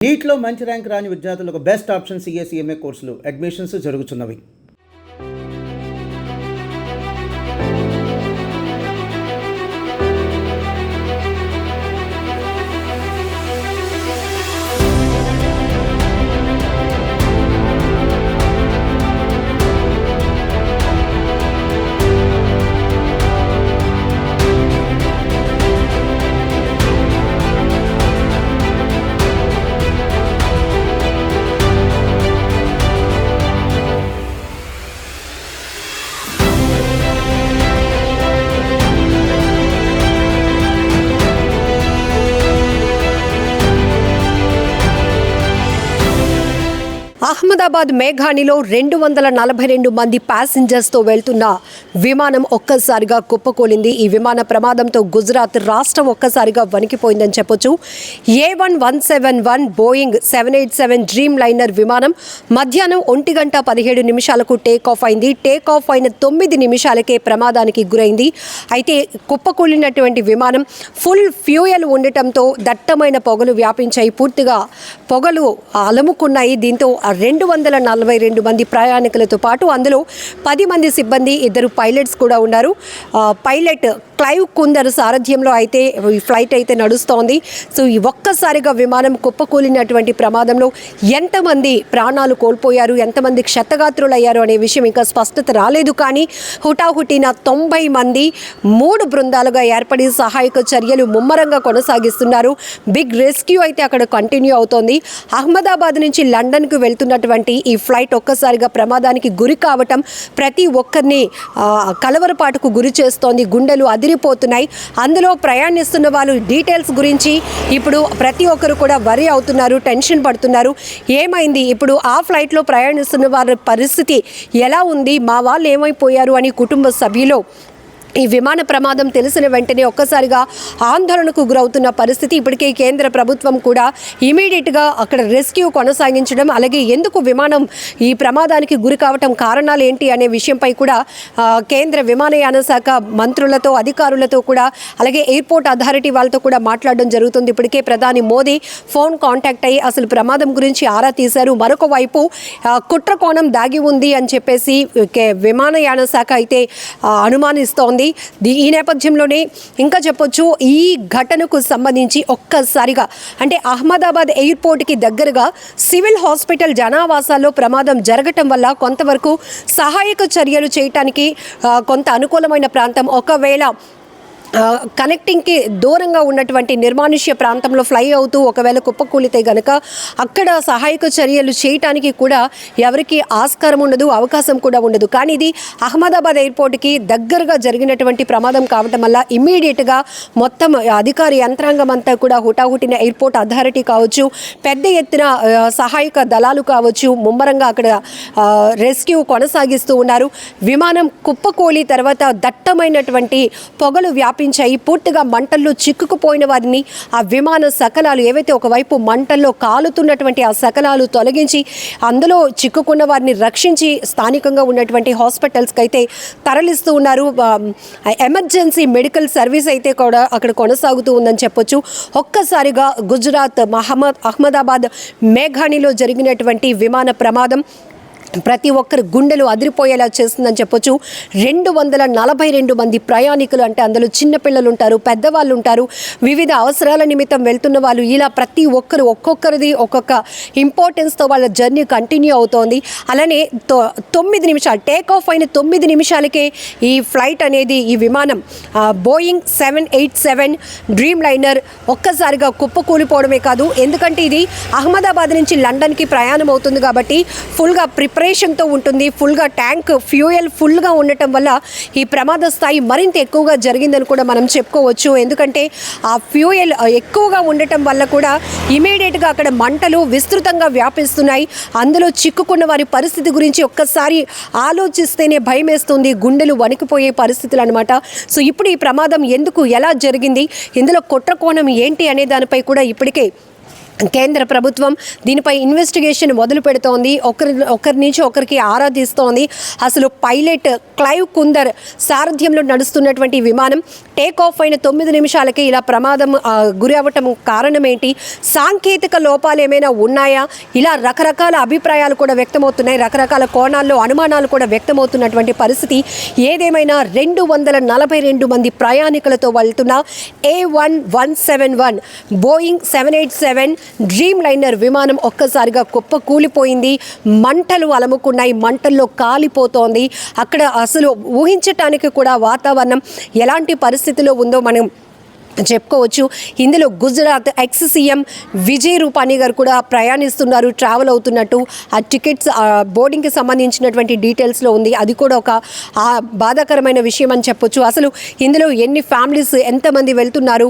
నీట్లో మంచి ర్యాంక్ రాని విద్యార్థులకు బెస్ట్ ఆప్షన్ సిఎస్ఈఎంఏ కోర్సులు అడ్మిషన్స్ జరుగుతున్నవి. అహ్మదాబాద్ మేఘానిలో 242 మంది ప్యాసింజర్స్తో వెళ్తున్న విమానం ఒక్కసారిగా కుప్పకూలింది. ఈ విమాన ప్రమాదంతో గుజరాత్ రాష్ట్రం ఒక్కసారిగా వణికిపోయిందని చెప్పొచ్చు. A1171 బోయింగ్ 787 డ్రీమ్ లైనర్ విమానం మధ్యాహ్నం 1:17 టేక్ ఆఫ్ అయింది. టేక్ ఆఫ్ అయిన 9 నిమిషాలకే ప్రమాదానికి గురైంది. అయితే కుప్పకూలినటువంటి విమానం ఫుల్ ఫ్యూయల్ ఉండటంతో దట్టమైన పొగలు వ్యాపించాయి. పూర్తిగా పొగలు అలముకున్నాయి. దీంతో 242 మంది ప్రయాణికులతో పాటు అందులో 10 మంది సిబ్బంది, 2 పైలట్స్ కూడా ఉన్నారు. పైలట్ క్లైవ్ కుందర్ సారథ్యంలో అయితే ఈ ఫ్లైట్ అయితే నడుస్తోంది. సో ఈ ఒక్కసారిగా విమానం కుప్పకూలినటువంటి ప్రమాదంలో ఎంతమంది ప్రాణాలు కోల్పోయారు, ఎంతమంది క్షతగాత్రులయ్యారు అనే విషయం ఇంకా స్పష్టత రాలేదు. కానీ హుటాహుటిన 90 మంది 3 బృందాలుగా ఏర్పడి సహాయక చర్యలు ముమ్మరంగా కొనసాగిస్తున్నారు. బిగ్ రెస్క్యూ అయితే అక్కడ కంటిన్యూ అవుతోంది. అహ్మదాబాద్ నుంచి లండన్కు వెళ్తున్నటువంటి ఈ ఫ్లైట్ ఒక్కసారిగా ప్రమాదానికి గురి కావటం ప్రతి ఒక్కరిని కలవరపాటుకు గురి చేస్తోంది. గుండెలు అదిరిపోతున్నాయి. అందులో ప్రయాణిస్తున్న వాళ్ళు డీటెయిల్స్ గురించి ఇప్పుడు ప్రతి ఒక్కరు కూడా వరి అవుతున్నారు, టెన్షన్ పడుతున్నారు. ఏమైంది ఇప్పుడు ఆ ఫ్లైట్లో ప్రయాణిస్తున్న వారి పరిస్థితి ఎలా ఉంది, మా వాళ్ళు ఏమైపోయారు అని కుటుంబ సభ్యులు ఈ విమాన ప్రమాదం తెలిసిన వెంటనే ఒక్కసారిగా ఆందోళనకు గురవుతున్న పరిస్థితి. ఇప్పటికే కేంద్ర ప్రభుత్వం కూడా ఇమీడియట్గా అక్కడ రెస్క్యూ కొనసాగించడం, అలాగే ఎందుకు విమానం ఈ ప్రమాదానికి గురి కావటం, కారణాలు ఏంటి అనే విషయంపై కూడా కేంద్ర విమానయాన శాఖ మంత్రులతో, అధికారులతో కూడా, అలాగే ఎయిర్పోర్ట్ అథారిటీ వాళ్ళతో కూడా మాట్లాడడం జరుగుతుంది. ఇప్పటికే ప్రధాని మోదీ ఫోన్ కాంటాక్ట్ అయ్యి అసలు ప్రమాదం గురించి ఆరా తీశారు. మరొక వైపు కుట్ర కోణం దాగి ఉంది అని చెప్పేసి విమానయాన శాఖ అయితే అనుమానిస్తోంది. ఈ నేపథ్యంలోనే ఇంకా చెప్పొచ్చు, ఈ ఘటనకు సంబంధించి ఒక్కసారిగా అంటే అహ్మదాబాద్ ఎయిర్పోర్ట్కి దగ్గరగా సివిల్ హాస్పిటల్ జనావాసాల్లో ప్రమాదం జరగటం వల్ల కొంతవరకు సహాయక చర్యలు చేయటానికి కొంత అనుకూలమైన ప్రాంతం, ఒకవేళ కనెక్టింగ్కి దూరంగా ఉన్నటువంటి నిర్మానుష్య ప్రాంతంలో ఫ్లై అవుతూ ఒకవేళ కుప్పకూలితే గనక అక్కడ సహాయక చర్యలు చేయటానికి కూడా ఎవరికి ఆస్కారం ఉండదు, అవకాశం కూడా ఉండదు. కానీ ఇది అహ్మదాబాద్ ఎయిర్పోర్ట్కి దగ్గరగా జరిగినటువంటి ప్రమాదం కావటం వల్ల ఇమ్మీడియట్గా మొత్తం అధికార యంత్రాంగం అంతా కూడా హుటాహుటిన ఎయిర్పోర్ట్ అథారిటీ కావచ్చు, పెద్ద ఎత్తున సహాయక దళాలు కావచ్చు, ముమ్మరంగా అక్కడ రెస్క్యూ కొనసాగిస్తూ ఉన్నారు. విమానం కుప్పకూలి తర్వాత దట్టమైనటువంటి పొగలు పూర్తిగా మంటల్లో చిక్కుకుపోయిన వారిని ఆ విమాన శకలాలు ఏవైతే ఒకవైపు మంటల్లో కాలుతున్నటువంటి ఆ శకలాలు తొలగించి అందులో చిక్కుకున్న వారిని రక్షించి స్థానికంగా ఉన్నటువంటి హాస్పిటల్స్కి అయితే తరలిస్తూ ఉన్నారు. ఎమర్జెన్సీ మెడికల్ సర్వీస్ అయితే కూడా అక్కడ కొనసాగుతూ ఉందని చెప్పొచ్చు. ఒక్కసారిగా గుజరాత్ అహ్మదాబాద్ మేఘానిలో జరిగినటువంటి విమాన ప్రమాదం ప్రతి ఒక్కరు గుండెలు అదిరిపోయేలా చేస్తుందని చెప్పొచ్చు. 242 మంది ప్రయాణికులు, అంటే అందులో చిన్నపిల్లలు ఉంటారు, పెద్దవాళ్ళు ఉంటారు, వివిధ అవసరాల నిమిత్తం వెళ్తున్న వాళ్ళు, ఇలా ప్రతి ఒక్కరు ఒక్కొక్కరిది ఒక్కొక్క ఇంపార్టెన్స్తో వాళ్ళ జర్నీ కంటిన్యూ అవుతోంది. అలానే 9 నిమిషాలు టేక్ ఆఫ్ అయిన 9 నిమిషాలకే ఈ ఫ్లైట్ అనేది, ఈ విమానం బోయింగ్ 787 డ్రీమ్ లైనర్ ఒక్కసారిగా కుప్పకూలిపోవడమే కాదు, ఎందుకంటే ఇది అహ్మదాబాద్ నుంచి లండన్కి ప్రయాణం అవుతుంది కాబట్టి ఫుల్గా ప్రిపరేషన్తో ఉంటుంది. ఫుల్గా ట్యాంక్ ఫ్యూయల్ ఫుల్గా ఉండటం వల్ల ఈ ప్రమాద స్థాయి మరింత ఎక్కువగా జరిగిందని కూడా మనం చెప్పుకోవచ్చు. ఎందుకంటే ఆ ఫ్యూయల్ ఎక్కువగా ఉండటం వల్ల కూడా ఇమీడియట్గా అక్కడ మంటలు విస్తృతంగా వ్యాపిస్తున్నాయి. అందులో చిక్కుకున్న వారి పరిస్థితి గురించి ఒక్కసారి ఆలోచిస్తేనే భయం వేస్తుంది, గుండెలు వణికిపోయే పరిస్థితులు అనమాట. సో ఇప్పుడు ఈ ప్రమాదం ఎందుకు, ఎలా జరిగింది, ఇందులో కుట్ర కోణం ఏంటి అనే దానిపై కూడా ఇప్పటికే కేంద్ర ప్రభుత్వం దీనిపై ఇన్వెస్టిగేషన్ మొదలు పెడుతోంది. ఒకరి నుంచి ఒకరికి ఆరా తీస్తోంది. అసలు పైలట్ క్లైవ్ కుందర్ సారథ్యంలో నడుస్తున్నటువంటి విమానం టేక్ ఆఫ్ అయిన 9 నిమిషాలకే ఇలా ప్రమాదం గురి అవ్వటం కారణం ఏంటి, సాంకేతిక లోపాలు ఏమైనా ఉన్నాయా, ఇలా రకరకాల అభిప్రాయాలు కూడా వ్యక్తమవుతున్నాయి. రకరకాల కోణాల్లో అనుమానాలు కూడా వ్యక్తమవుతున్నటువంటి పరిస్థితి. ఏదేమైనా 242 మంది ప్రయాణికులతో వెళ్తున్న A1171 బోయింగ్ 787 డ్రీమ్ లైనర్ విమానం ఒక్కసారిగా కుప్ప కూలిపోయింది. మంటలు అలముకున్నాయి, మంటల్లో కాలిపోతోంది. అక్కడ అసలు ఊహించటానికి కూడా వాతావరణం ఎలాంటి పరిస్థితిలో ఉందో మనం చెప్పుకోవచ్చు. ఇందులో గుజరాత్ ఎక్స్ సీఎం విజయ్ రూపానీ గారు కూడా ప్రయాణిస్తున్నారు, ట్రావెల్ అవుతున్నట్టు. ఆ టికెట్స్ బోర్డింగ్కి సంబంధించినటువంటి డీటెయిల్స్లో ఉంది. అది కూడా ఒక బాధాకరమైన విషయం అని చెప్పొచ్చు. అసలు ఇందులో ఎన్ని ఫ్యామిలీస్, ఎంతమంది వెళ్తున్నారు,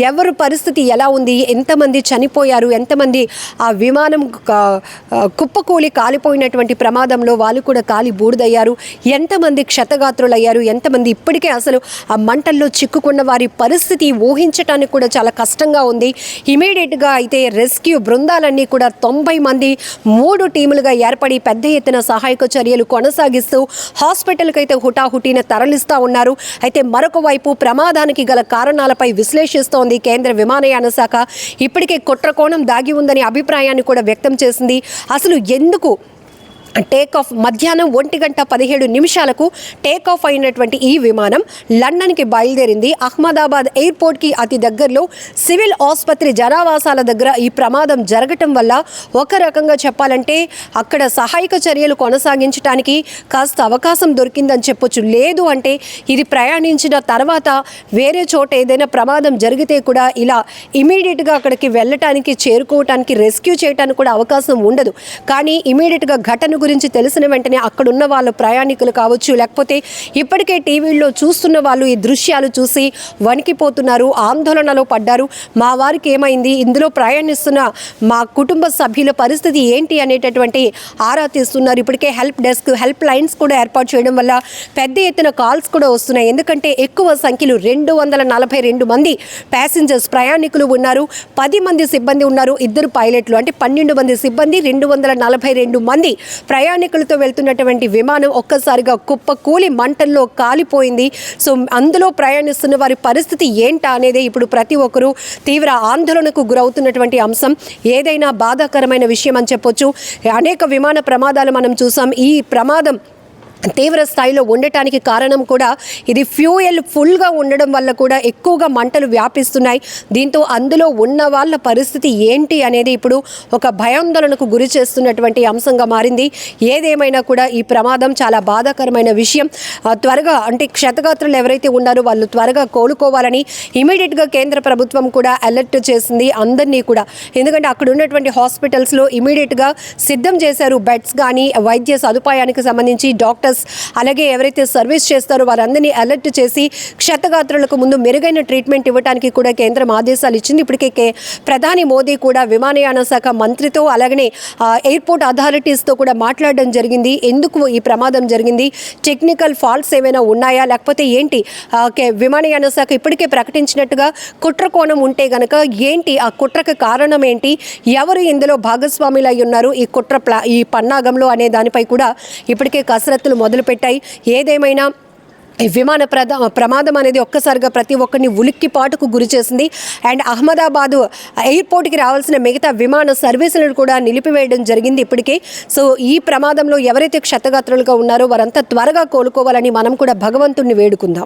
ఎవరు పరిస్థితి ఎలా ఉంది, ఎంతమంది చనిపోయారు, ఎంతమంది ఆ విమానం కుప్పకూలి కాలిపోయినటువంటి ప్రమాదంలో వాళ్ళు కూడా కాలి బూడిదయ్యారు, ఎంతమంది క్షతగాత్రులయ్యారు, ఎంతమంది ఇప్పటికే అసలు ఆ మంటల్లో చిక్కుకున్న వారి పరిస్థితి ఊహించటానికి కూడా చాలా కష్టంగా ఉంది. ఇమీడియట్గా అయితే రెస్క్యూ బృందాలన్నీ కూడా 90 మంది 3 టీములుగా ఏర్పడి పెద్ద ఎత్తున సహాయక చర్యలు కొనసాగిస్తూ హాస్పిటల్కి అయితే హుటాహుటీన తరలిస్తూ ఉన్నారు. అయితే మరొక వైపు ప్రమాదానికి గల కారణాలపై విశ్లేషిస్తోంది కేంద్ర విమానయాన శాఖ. ఇప్పటికే కుట్రకోణం దాగి ఉందని అభిప్రాయాన్ని కూడా వ్యక్తం చేసింది. అసలు ఎందుకు టేక్ ఆఫ్ మధ్యాహ్నం 1:17 టేక్ ఆఫ్ అయినటువంటి ఈ విమానం లండన్కి బయలుదేరింది. అహ్మదాబాద్ ఎయిర్పోర్ట్కి అతి దగ్గరలో సివిల్ ఆసుపత్రి జనావాసాల దగ్గర ఈ ప్రమాదం జరగటం వల్ల ఒక రకంగా చెప్పాలంటే అక్కడ సహాయక చర్యలు కొనసాగించడానికి కాస్త అవకాశం దొరికిందని చెప్పొచ్చు. లేదు అంటే ఇది ప్రయాణించిన తర్వాత వేరే చోట ఏదైనా ప్రమాదం జరిగితే కూడా ఇలా ఇమీడియట్గా అక్కడికి వెళ్ళటానికి, చేరుకోవటానికి, రెస్క్యూ చేయడానికి కూడా అవకాశం ఉండదు. కానీ ఇమీడియట్గా ఘటన గురించి తెలిసిన వెంటనే అక్కడున్న వాళ్ళు ప్రయాణికులు కావచ్చు, లేకపోతే ఇప్పటికే టీవీల్లో చూస్తున్న వాళ్ళు ఈ దృశ్యాలు చూసి వణికిపోతున్నారు, ఆందోళనలో పడ్డారు. మా వారికి ఏమైంది, ఇందులో ప్రయాణిస్తున్న మా కుటుంబ సభ్యుల పరిస్థితి ఏంటి అనేటటువంటి ఆరా తీస్తున్నారు. ఇప్పటికే హెల్ప్ లైన్స్ కూడా ఏర్పాటు చేయడం వల్ల పెద్ద ఎత్తున కాల్స్ కూడా వస్తున్నాయి. ఎందుకంటే ఎక్కువ సంఖ్యలో 242 మంది ప్యాసింజర్స్ ప్రయాణికులు ఉన్నారు, 10 మంది సిబ్బంది ఉన్నారు, 2 పైలట్లు, అంటే 12 మంది సిబ్బంది, 242 మంది ప్రయాణికులతో వెళ్తున్నటువంటి విమానం ఒక్కసారిగా కుప్ప కూలి మంటల్లో కాలిపోయింది. సో అందులో ప్రయాణిస్తున్న వారి పరిస్థితి ఏంటా అనేది ఇప్పుడు ప్రతి ఒక్కరూ తీవ్ర ఆందోళనకు గురవుతున్నటువంటి అంశం. ఏదైనా బాధాకరమైన విషయం అని చెప్పొచ్చు. అనేక విమాన ప్రమాదాలు మనం చూసాం. ఈ ప్రమాదం తీవ్ర స్థాయిలో ఉండటానికి కారణం కూడా ఇది ఫ్యూయల్ ఫుల్గా ఉండడం వల్ల కూడా ఎక్కువగా మంటలు వ్యాపిస్తున్నాయి. దీంతో అందులో ఉన్న వాళ్ళ పరిస్థితి ఏంటి అనేది ఇప్పుడు ఒక భయాందోళనకు గురి చేస్తున్నటువంటి అంశంగా మారింది. ఏదేమైనా కూడా ఈ ప్రమాదం చాలా బాధాకరమైన విషయం. త్వరగా అంటే క్షతగాత్రులు ఎవరైతే ఉన్నారో వాళ్ళు త్వరగా కోలుకోవాలని ఇమీడియట్గా కేంద్ర ప్రభుత్వం కూడా అలర్ట్ చేసింది అందరినీ కూడా. ఎందుకంటే అక్కడ ఉన్నటువంటి హాస్పిటల్స్లో ఇమీడియట్గా సిద్ధం చేశారు బెడ్స్ కానీ, వైద్య సదుపాయానికి సంబంధించి డాక్టర్స్, అలాగే ఎవరైతే సర్వీస్ చేస్తారో వారందరినీ అలర్ట్ చేసి క్షతగాత్రులకు ముందు మెరుగైన ట్రీట్మెంట్ ఇవ్వడానికి కూడా కేంద్రం ఆదేశాలు ఇచ్చింది. ఇప్పటికే ప్రధాని మోదీ కూడా విమానయాన శాఖ మంత్రితో అలాగనే ఎయిర్పోర్ట్ అథారిటీస్తో కూడా మాట్లాడడం జరిగింది. ఎందుకు ఈ ప్రమాదం జరిగింది, టెక్నికల్ ఫాల్ట్స్ ఏమైనా ఉన్నాయా, లేకపోతే ఏంటి, విమానయాన శాఖ ఇప్పటికే ప్రకటించినట్టుగా కుట్ర కోణం ఉంటే గనక ఏంటి, ఆ కుట్రకు కారణం ఏంటి, ఎవరు ఇందులో భాగస్వాములు అయి ఉన్నారు ఈ పన్నాగంలో అనే దానిపై కూడా ఇప్పటికే కసరత్తులు మొదలుపెట్టాయి. ఏదేమైనా ఈ విమాన ప్రమాదం అనేది ఒక్కసారిగా ప్రతి ఒక్కరిని ఉలిక్కిపాటుకు గురి చేసింది. అండ్ అహ్మదాబాదు ఎయిర్పోర్ట్కి రావాల్సిన మిగతా విమాన సర్వీసులను కూడా నిలిపివేయడం జరిగింది ఇప్పటికే. సో ఈ ప్రమాదంలో ఎవరైతే క్షతగాత్రులుగా ఉన్నారో వారంతా త్వరగా కోలుకోవాలని మనం కూడా భగవంతుణ్ణి వేడుకుందాం.